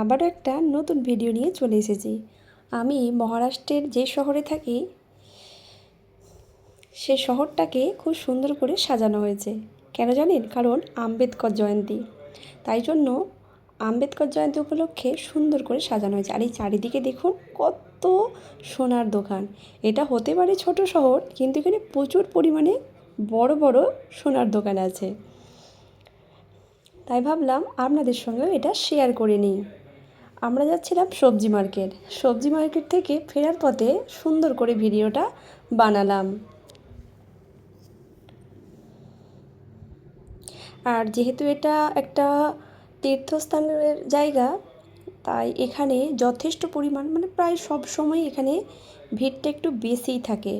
আবারও একটা নতুন ভিডিও নিয়ে চলে এসেছি। আমি মহারাষ্ট্রের যে শহরে থাকি সে শহরটাকে খুব সুন্দর করে সাজানো হয়েছে। কেন জানেন? কারণ আম্বেদকর জয়ন্তী। তাই জন্য আম্বেদকর জয়ন্তী উপলক্ষে সুন্দর করে সাজানো হয়েছে। আর এই চারিদিকে দেখুন কত সোনার দোকান। এটা হতে পারে ছোট শহর, কিন্তু এখানে প্রচুর পরিমাণে বড় বড় সোনার দোকান আছে। তাই ভাবলাম আপনাদের সঙ্গেও এটা শেয়ার করে নিই। আমরা যাচ্ছিলাম সবজি মার্কেট থেকে ফেরার পথে সুন্দর করে ভিডিওটা বানালাম। আর যেহেতু এটা একটা তীর্থস্থানের জায়গা, তাই এখানে যথেষ্ট পরিমাণ প্রায় সব সময় এখানে ভিড়টা একটু বেশিই থাকে।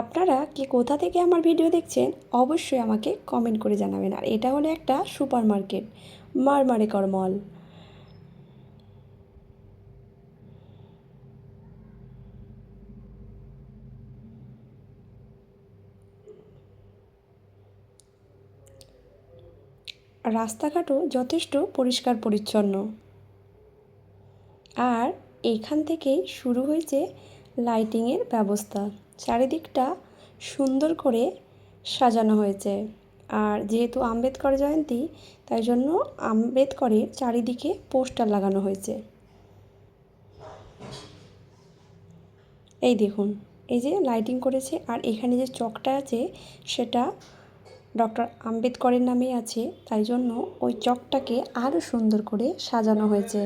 আপনারা কে কোথা থেকে আমার ভিডিও দেখছেন অবশ্যই আমাকে কমেন্ট করে জানাবেন। আর এটা হলো একটা সুপার মার্কেট, মারমারেকর মল। রাস্তাঘাটও যথেষ্ট পরিষ্কার পরিচ্ছন্ন। আর এইখান থেকেই শুরু হয়েছে লাইটিংয়ের ব্যবস্থা। চারিদিকটা সুন্দর করে সাজানো হয়েছে। আর যেহেতু আম্বেদকর জয়ন্তী, তাই জন্য আম্বেদকরের চারিদিকে পোস্টার লাগানো হয়েছে। এই দেখুন, এই যে লাইটিং করেছে। আর এখানে যে চকটা আছে সেটা ডক্টর আম্বেদকরের নামেই আছে, তাই জন্য ওই চকটাকে আরও সুন্দর করে সাজানো হয়েছে।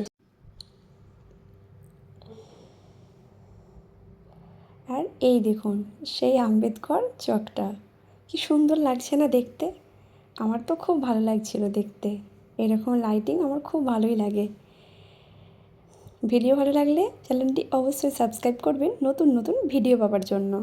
আর এই দেখুন সেই আম্বেদকর চকটা, কি সুন্দর লাগছে না দেখতে? আমার তো খুব ভালো লাগছিল দেখতে। এরকম লাইটিং আমার খুব ভালোই লাগে। ভিডিও ভালো লাগলে চ্যানেলটি অবশ্যই সাবস্ক্রাইব করবেন নতুন নতুন ভিডিও পাওয়ার জন্য।